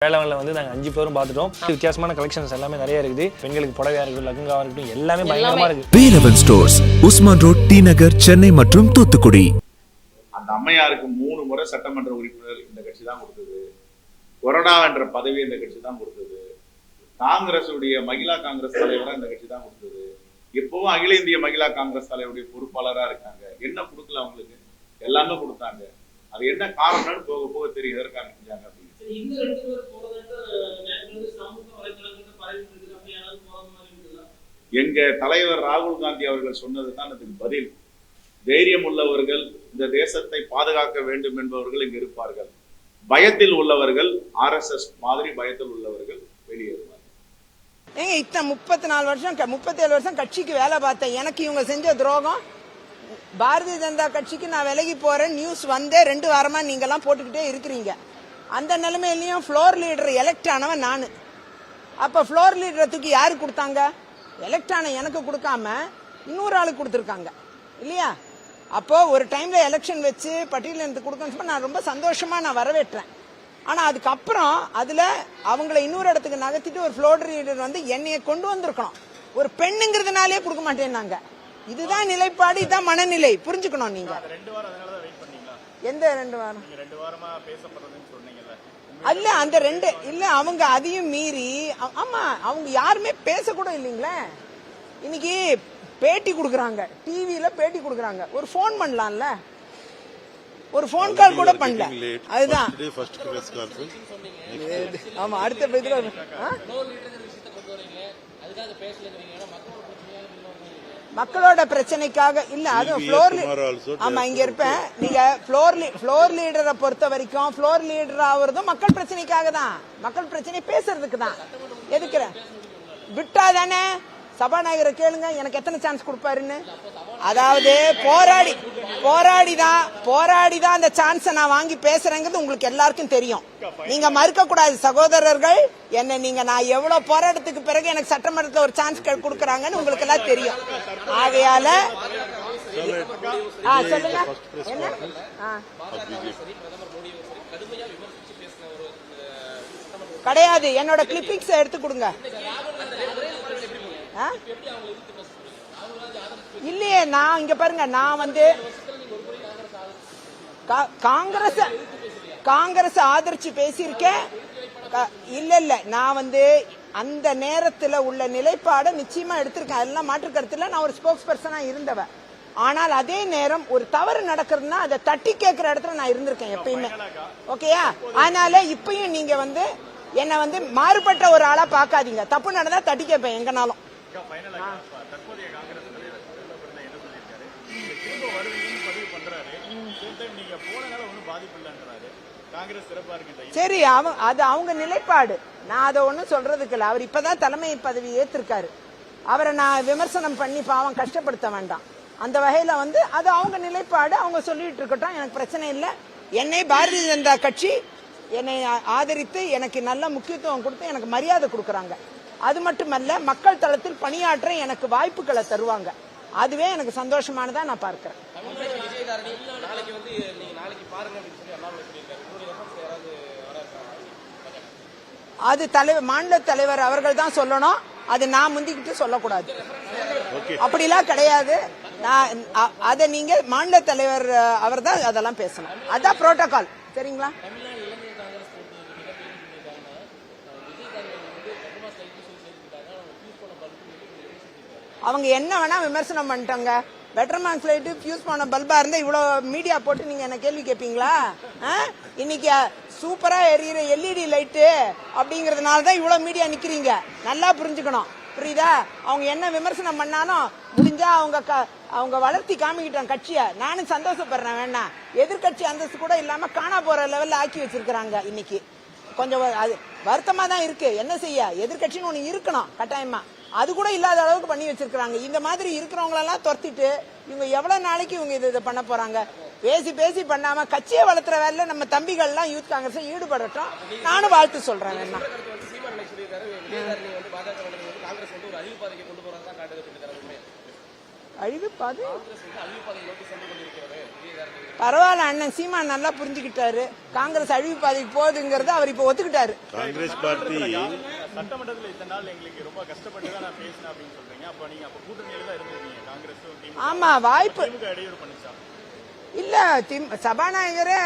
வேளாண்ல வந்து நாங்கள் 5 பேரும் பார்த்துட்டோம். வித்தியாசமான கலெக்ஷன்ஸ் எல்லாமே நிறைய இருக்குது. பெண்களுக்கு புடவையா இருக்கட்டும், லகுங்காவா இருக்கட்டும், எல்லாமே பயங்கரமா இருக்கு. Velavan stores, Usman road, T Nagar, Chennai மற்றும் தூத்துக்குடி. அந்த அம்மையாருக்கு 3 முறை சட்டமன்ற உறுப்பினர் இந்த கட்சி தான் கொடுத்தது. கொறடா என்ற பதவி இந்த கட்சி தான் கொடுத்தது. காங்கிரஸ் மகிழா காங்கிரஸ் தலைவராக இந்த கட்சி தான் கொடுத்தது. எப்பவும் அகில இந்திய மகிழா காங்கிரஸ் தலைவருடைய பொறுப்பாளராக இருக்காங்க. என்ன கொடுக்கல அவங்களுக்கு? எல்லாமே கொடுத்தாங்க. அது என்ன காரணம்னு போக போக தெரியும் எதற்காக செஞ்சாங்க அப்படின்னு. எங்க தலைவர் ராகுல் காந்தி அவர்கள் சொன்னதுதான் அதுக்கு பதில். தைரியம் உள்ளவர்கள், இந்த தேசத்தை பாதுகாக்க வேண்டும் என்பவர்கள் இங்கு இருப்பார்கள். பயத்தில் உள்ளவர்கள், RSS மாதிரி பயத்தில் உள்ளவர்கள் வெளியேறுவார்கள். ஏங்க இத்தனை 34 வருஷம் 37 வருஷம் கட்சிக்கு வேலை பார்த்தேன். எனக்கு இவங்க செஞ்ச துரோகம். பாரதிய ஜனதா கட்சிக்கு நான் விலகி போறேன் நியூஸ் வந்தே 2 வாரமா நீங்க எல்லாம் போட்டுக்கிட்டே இருக்கிறீங்க. அந்த நிலைமையிலையும் ஃப்ளோர் லீடர் எலெக்ட் ஆனவன் நானு. அப்ப ஃப்ளோர் லீடரை தூக்கி யாரு கொடுத்தாங்க? எலெக்ட் ஆன எனக்கு கொடுக்காம இன்னொரு ஆளுக்கு கொடுத்துருக்காங்க இல்லையா? அப்போ ஒரு டைம்ல எலெக்ஷன் வச்சு பட்டியலிருந்து கொடுக்கணும் நான் ரொம்ப சந்தோஷமா நான் வரவேற்றேன். ஆனா அதுக்கப்புறம் அதுல அவங்களை இன்னொரு இடத்துக்கு நகர்த்திட்டு ஒரு ஃப்ளோர் லீடர் வந்து என்னைய கொண்டு வந்திருக்கணும். ஒரு பெண்ணுங்கிறதுனாலே கொடுக்க மாட்டேன்னாங்க. இதுதான் நிலைப்பாடு, இதுதான் மனநிலை. புரிஞ்சுக்கணும் நீங்க. எந்த 2 வாரம்? அல்ல அந்த 2 இல்ல, அவங்க அதையும் மீறி ஆமா அவங்க யாருமே பேசக்கூட இல்லைங்களே. இன்னைக்கு பேட்டி கொடுக்கறாங்க, டிவியில பேட்டி கொடுக்கறாங்க. ஒரு போன் பண்ணலாம்ல, ஒரு போன் கால் கூட பண்ணல. அதுதான் ஆமா அடுத்த மக்களோட பிரச்சனைக்காக இல்ல. அது ஆமா இங்க இருப்பேன். நீங்க ஃப்ளோர் லீடரை பொறுத்த வரைக்கும் ஃப்ளோர் லீடர் ஆகுறதும் மக்கள் பிரச்சனைக்காக தான். மக்கள் பிரச்சனை பேசுறதுக்கு தான். எதுக்குற விட்டா தானே? சபாநாயகரை கேளுங்க எனக்கு எத்தனை சான்ஸ் கொடுப்பாருன்னு. அதாவது போராடிதான் அந்த சான்ஸை நான் வாங்கி பேசுறேங்கிறது உங்களுக்கு எல்லாருக்கும் தெரியும். நீங்க மறுக்க கூடாது சகோதரர்கள். என்ன நீங்க நான் எவ்வளவு போராட்டத்துக்கு பிறகு எனக்கு சட்டமன்றத்தில் ஒரு சான்ஸ் கொடுக்கறாங்கன்னு உங்களுக்கு எல்லாம் தெரியும். ஆகையால சொல்லுங்க என்ன கிடையாது. என்னோட கிளிப்பிங்ஸ் எடுத்து கொடுங்க. இல்லையே நான் இங்க பாருங்க, நான் வந்து காங்கிரஸ் ஆதரிச்சு பேசியிருக்கேன். இல்ல நான் வந்து அந்த நேரத்துல உள்ள நிலைப்பாட நிச்சயமா எடுத்திருக்கேன். அதெல்லாம் மாற்று கருத்துல நான் ஒரு ஸ்போக்ஸ் பர்சனா இருந்தவன். ஆனால் அதே நேரம் ஒரு தவறு நடக்கிறதுனா அதை தட்டி கேட்கிற இடத்துல நான் இருந்திருக்கேன் எப்பயுமே. ஓகேயா? அதனால இப்பயும் நீங்க வந்து என்ன வந்து மாறுபட்ட ஒரு ஆளா பாக்காதீங்க. தப்பு நடந்தா தட்டி கேட்பேன் எங்கனாலும். சரி, அது அவங்க நிலைப்பாடு. நான் அதை ஒன்னும் சொல்றதுக்கு இல்ல. அவர் இப்பதான் தலைமை பதவி ஏத்திருக்காரு. அவரை நான் விமர்சனம் பண்ணி பாவம் கஷ்டப்படுத்த வேண்டாம். அந்த வகையில வந்து அது அவங்க நிலைப்பாடு. அவங்க சொல்லிட்டு இருக்கட்டும், எனக்கு பிரச்சனை இல்லை. என்னை பாரதிய ஜனதா கட்சி என்னை ஆதரித்து எனக்கு நல்ல முக்கியத்துவம் கொடுத்து எனக்கு மரியாதை கொடுக்கறாங்க. அது மட்டுமல்ல, மக்கள் தளத்தில் பணியாற்ற எனக்கு வாய்ப்புகளை தருவாங்க. அதுவே எனக்கு சந்தோஷமானதா நான் பார்க்கிறேன். அது மாநில தலைவர் அவர்கள் தான் சொல்லணும். அது நான் முந்திக்கிட்டு சொல்லக்கூடாது. அப்படிலாம் கிடையாது. அதை நீங்க மாநில தலைவர் அவர் தான் அதெல்லாம் பேசணும். அதான் புரோட்டோகால். சரிங்களா? அவங்க என்ன வேணா விமர்சனம் பண்ணிட்டாங்க. பெட்டர்மேன் ஃபிளைட் ஃபியூஸ் பண்ண பல்பா இருந்தா இவ்வளவு மீடியா போட்டு நீங்க என்ன கேள்வி கேட்பீங்களா? இன்னைக்கு சூப்பரா எரியிற LED லைட்டு அப்படிங்கறதுனால தான் இவ்வளவு மீடியா நிக்கிறீங்க. நல்லா புரிஞ்சுக்கணும். புரியுதா? அவங்க என்ன விமர்சனம் பண்ணாலும் முடிஞ்சா அவங்க வளர்த்தி காமிக்கிட்டாங்க கட்சிய. நானும் சந்தோஷப்படுறேன். வேண்டாம், எதிர்கட்சி அந்தஸ்து கூட இல்லாம காணா போற லெவல்ல ஆக்கி வச்சிருக்காங்க. இன்னைக்கு கொஞ்சம் வருத்தமா தான் இருக்கு. என்ன செய்ய, எதிர்கட்சின்னு ஒண்ணு இருக்கணும் கட்டாயமா. அது கூட இல்லாத அளவுக்கு பண்ணி வச்சிருக்காங்க. இந்த மாதிரி இருக்கிறவங்களெல்லாம் துரத்திட்டு இவங்க எவ்வளவு நாளைக்கு இவங்க இதை பண்ண போறாங்க? பேசி பண்ணாம கட்சியை வளர்த்துற வேலை நம்ம தம்பிகள் எல்லாம் யூத் காங்கிரஸ் ஈடுபடட்டும். நானும் வாழ்த்து சொல்றேன். என்ன அழிவு பாதை பரவாயில்ல, அண்ணன் சீமான் நல்லா புரிஞ்சுக்கிட்டாரு. காங்கிரஸ் அழிவு பாதைக்கு போகுதுங்கிறது அவர் இப்ப ஒத்துக்கிட்டாரு. காங்கிரஸ் பார்ட்டி சட்டமன்றத்தில் இத்தனை நாள் எங்களுக்கு ரொம்ப கஷ்டப்பட்டு தான் நான் பேசினேன் அப்படின்னு சொல்றீங்க. அப்ப நீங்க அப்ப கூட்டணியில தான் இருந்திருக்கீங்க காங்கிரஸ். ஆமா, வாய்ப்பு இடையூறு பண்ணிச்சா? இல்ல, சபாநாயகரே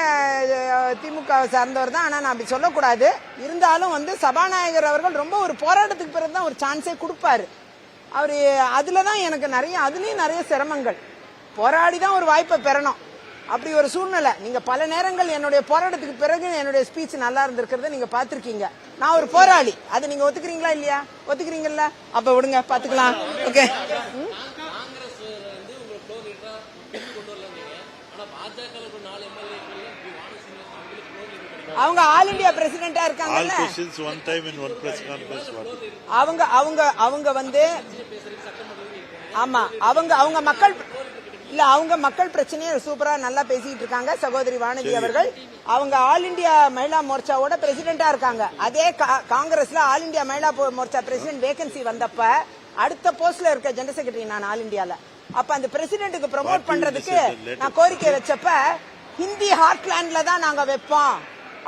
திமுக சார்ந்தவர் தான். ஆனா நான் அப்படி சொல்லக்கூடாது. இருந்தாலும் வந்து சபாநாயகர் அவர்கள் ரொம்ப ஒரு போராட்டத்துக்கு பிறகுதான் ஒரு சான்ஸே கொடுப்பாரு. அவரு அதுலதான் எனக்கு அதுலயும் நிறைய சிரமங்கள். போராடிதான் ஒரு வாய்ப்பை பெறணும். அப்படி ஒரு சூழ்நிலை. நீங்க பல நேரங்கள் என்னுடைய போராட்டத்துக்கு பிறகு என்னுடைய ஸ்பீச் நல்லா இருந்திருக்கிறத நீங்க பாத்திருக்கீங்க. நான் ஒரு போராளி. அது நீங்க ஒத்துக்கிறீங்களா இல்லையா? ஒத்துக்கிறீங்கல்ல? அப்ப விடுங்க, பாத்துக்கலாம். ஓகே. அவங்க ஆல் இந்தியா பிரசிடென்டா இருக்காங்கல்ல. அவங்க வந்து ஆமா, அவங்க மக்கள் இல்ல, அவங்க மக்கள் பிரச்சனையை சூப்பரா நல்லா பேசிட்டு இருக்காங்க. சகோதரி வானதி அவர்கள் அவங்க ஆல் இந்தியா மகிழா மோர்ச்சாவோட பிரசிடென்டா இருக்காங்க. அதே காங்கிரஸ்ல all India Mahila Morcha president vacancy வந்தப்ப அடுத்த போஸ்ட்ல இருக்க ஜெனரல் செக்ரட்டரி நான் ஆல் இந்தியால. அப்ப அந்த பிரசிடென்ட்டுக்கு ப்ரமோட் பண்றதுக்கு நான் கோரிக்கை வச்சப்ப ஹிந்தி ஹார்ட்லேண்ட்ல தான் நாங்க வைப்போம்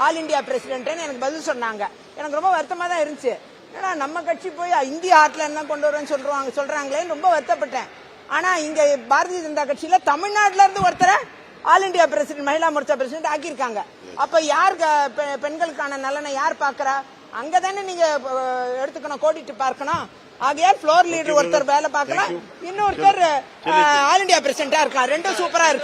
ஆல் இந்தியா பிரசிடென்ட் எனக்கு பதில் சொன்னாங்க. எனக்கு ரொம்ப வருத்தமா தான் இருந்துச்சு. ஏன்னா நம்ம கட்சி போய் இந்தியா ஹார்ட்லேண்ட் தான் கொண்டு வரேன்னு சொல்றாங்களேன்னு ரொம்ப வருத்தப்பட்டேன். ஆனா இங்க பாரதிய ஜனதா கட்சியில தமிழ்நாட்டுல இருந்து ஒருத்தரை all India president Mahila Morcha president ஆக்கியிருக்காங்க. அப்ப யார் பெண்களுக்கான நலனை யார் பாக்குறா? அங்கதானே நீங்க எடுத்துக்கணும், கோடிட்டு பார்க்கணும். ஆகையால் ஃப்ளோர் லீடர் ஒருத்தர் வேலை பார்க்கலாம், இன்னொருத்தர் ஆல் இந்தியா பிரசிடென்டா இருக்கலாம். ரெண்டும் சூப்பரா இருக்கு.